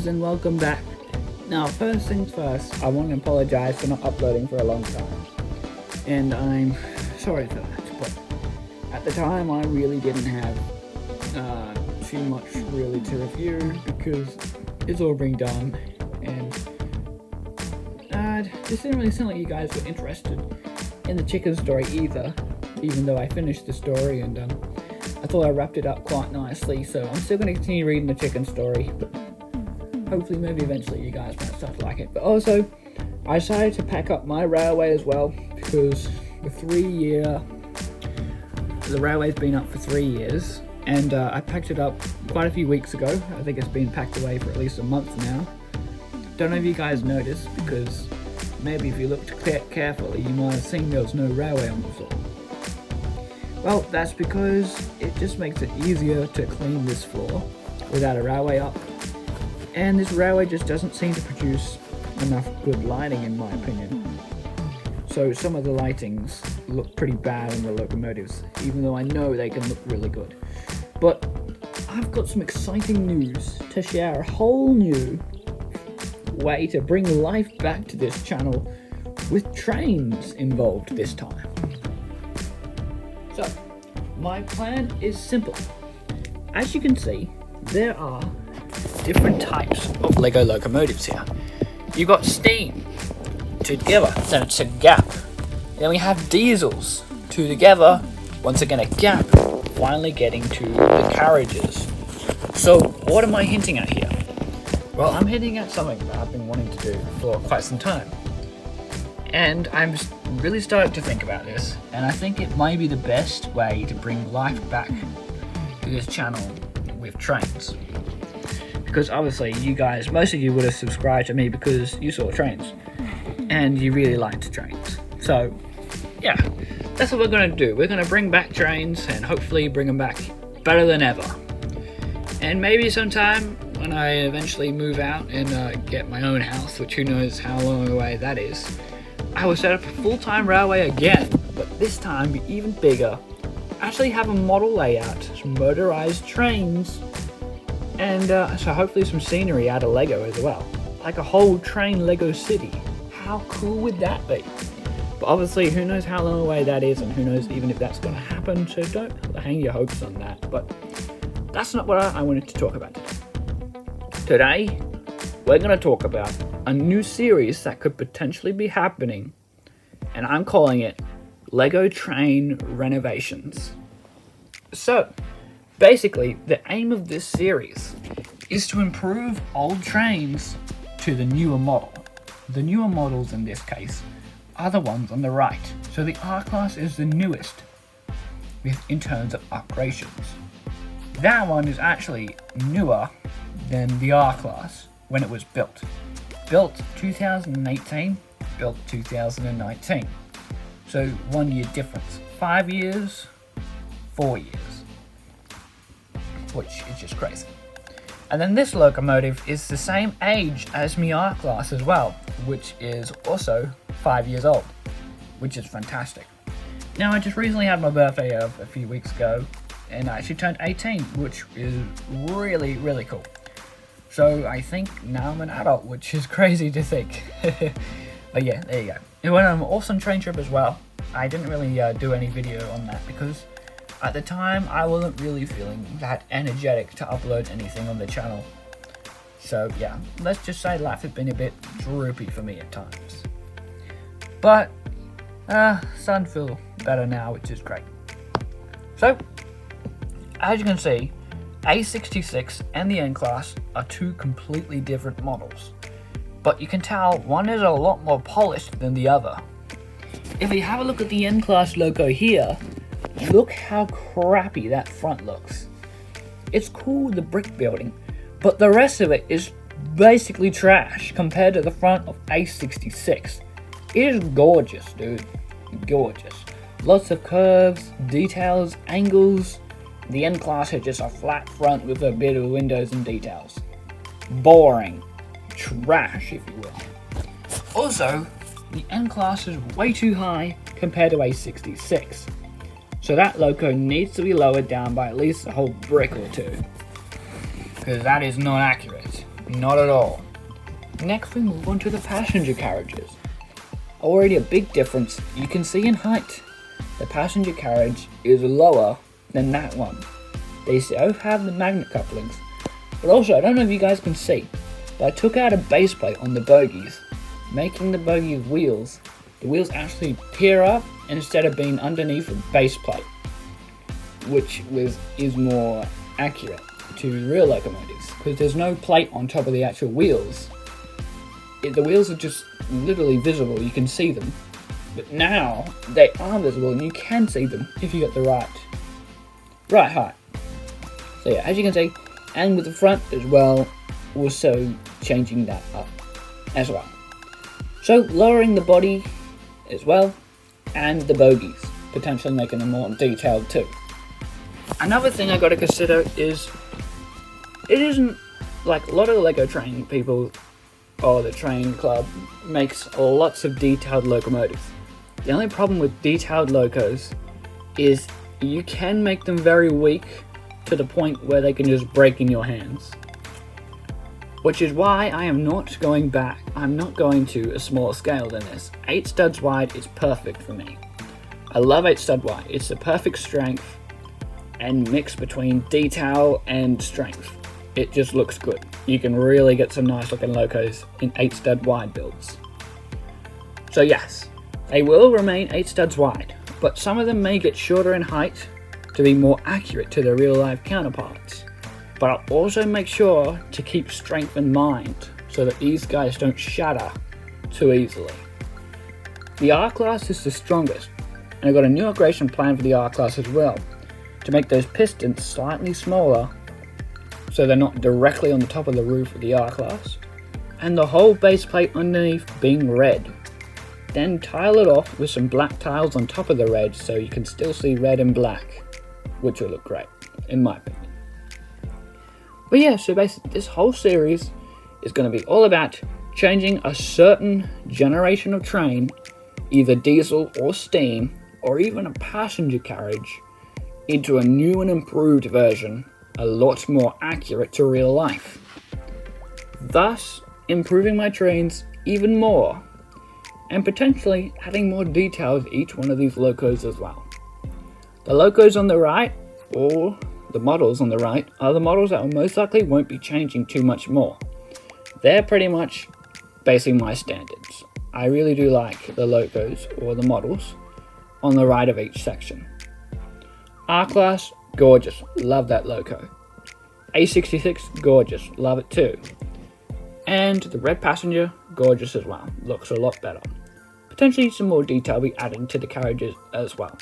guys, and welcome back. Now, first things first, I want to apologize for not uploading for a long time. And I'm sorry for that, but at the time I really didn't have too much really to review because it's all being done, and just didn't really seem like you guys were interested in the chicken story either, even though I finished the story and I thought I wrapped it up quite nicely. So I'm still going to continue reading the chicken story, but hopefully maybe eventually you guys might start to like it. But also, I decided to pack up my railway as well, because the railway's been up for 3 years, and I packed it up quite a few weeks ago. I think it's been packed away for at least a month now. Don't know if you guys noticed, because maybe if you looked carefully you might have seen there was no railway on the floor. Well, that's because it just makes it easier to clean this floor without a railway up. And this railway just doesn't seem to produce enough good lighting, in my opinion. So some of the lightings look pretty bad on the locomotives, even though I know they can look really good. But I've got some exciting news to share, a whole new way to bring life back to this channel with trains involved this time. So, my plan is simple. As you can see, there are different types of Lego locomotives here. You've got steam, two together, then it's a gap. Then we have diesels, two together, once again a gap, finally getting to the carriages. So, what am I hinting at here? Well, I'm hinting at something that I've been wanting to do for quite some time. And I'm really starting to think about this, and I think it might be the best way to bring life back to this channel with trains. Because obviously you guys, most of you would have subscribed to me because you saw trains, and you really liked trains. So yeah, that's what we're going to do. We're going to bring back trains, and hopefully bring them back better than ever. And maybe sometime when I eventually move out and get my own house, which who knows how long away that is, I will set up a full-time railway again, but this time be even bigger. Actually have a model layout, some motorized trains, and so hopefully some scenery out of Lego as well. Like a whole train Lego city. How cool would that be? But obviously who knows how long away that is, and who knows even if that's going to happen, so don't hang your hopes on that. But that's not what I wanted to talk about today. Today, we're going to talk about a new series that could potentially be happening, and I'm calling it Lego Train Renovations. So, basically, the aim of this series is to improve old trains to the newer model. The newer models in this case are the ones on the right. So the R-Class is the newest in terms of upgradations. That one is actually newer than the R-Class when it was built. Built 2018, built 2019. So 1 year difference. 5 years, 4 years. Which is just crazy. And then this locomotive is the same age as my R-Class as well, which is also 5 years old, which is fantastic. Now, I just recently had my birthday a few weeks ago, and I actually turned 18, which is really, really cool. So I think now I'm an adult, which is crazy to think. But yeah, there you go. It went on an awesome train trip as well. I didn't really do any video on that because at the time I wasn't really feeling that energetic to upload anything on the channel. So yeah, let's just say life has been a bit droopy for me at times. But starting to feel better now, which is great. So, as you can see, A66 and the N-Class are two completely different models, but you can tell one is a lot more polished than the other. If we have a look at the N-Class logo here, look how crappy that front looks. It's cool, the brick building, but the rest of it is basically trash compared to the front of A66. It is gorgeous, dude. Gorgeous. Lots of curves, details, angles. The N-Class has just a flat front with a bit of windows and details. Boring. Trash, if you will. Also, the N-Class is way too high compared to A66. So that loco needs to be lowered down by at least a whole brick or two. Because that is not accurate. Not at all. Next we move on to the passenger carriages. Already a big difference you can see in height. The passenger carriage is lower than that one. They both have the magnet couplings, but also I don't know if you guys can see, but I took out a base plate on the bogies, making the bogie wheels. The wheels actually peer up instead of being underneath a base plate, which is more accurate to real locomotives, because there's no plate on top of the actual wheels. The wheels are just literally visible, you can see them. But now they are visible and you can see them if you got the right height. So yeah, as you can see, and with the front as well, also changing that up as well. So lowering the body as well, and the bogies, potentially making them more detailed too. Another thing I got to consider is, it isn't like a lot of Lego train people or the train club makes lots of detailed locomotives. The only problem with detailed locos is you can make them very weak to the point where they can just break in your hands. Which is why I am not going back. I'm not going to a smaller scale than this. 8 studs wide is perfect for me. I love 8 stud wide. It's the perfect strength and mix between detail and strength. It just looks good. You can really get some nice looking locos in 8 stud wide builds. So yes, they will remain 8 studs wide, but some of them may get shorter in height to be more accurate to their real life counterparts. But I'll also make sure to keep strength in mind so that these guys don't shatter too easily. The R-Class is the strongest, and I've got a new upgradation plan for the R-Class as well, to make those pistons slightly smaller so they're not directly on the top of the roof of the R-Class, and the whole base plate underneath being red. Then tile it off with some black tiles on top of the red so you can still see red and black, which will look great, in my opinion. But yeah, so basically this whole series is going to be all about changing a certain generation of train, either diesel or steam, or even a passenger carriage, into a new and improved version, a lot more accurate to real life. Thus, improving my trains even more, and potentially adding more detail to each one of these locos as well. The locos on the right, or the models on the right, are the models that most likely won't be changing too much more. They're pretty much basing my standards. I really do like the locos, or the models, on the right of each section. R-Class, gorgeous, love that loco. A66, gorgeous, love it too. And the red passenger, gorgeous as well, looks a lot better. Potentially some more detail will be added to the carriages as well.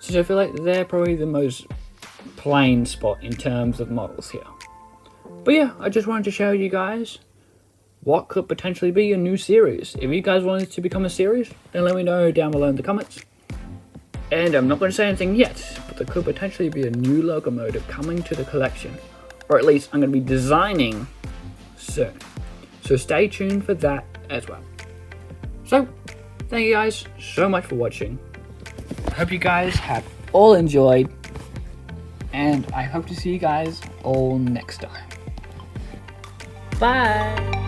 So I feel like they're probably the most plain spot in terms of models here. But yeah, I just wanted to show you guys what could potentially be a new series. If you guys want it to become a series, then let me know down below in the comments. And I'm not going to say anything yet, but there could potentially be a new locomotive coming to the collection, or at least I'm going to be designing soon. So stay tuned for that as well. So, thank you guys so much for watching. I hope you guys have all enjoyed, and I hope to see you guys all next time. Bye!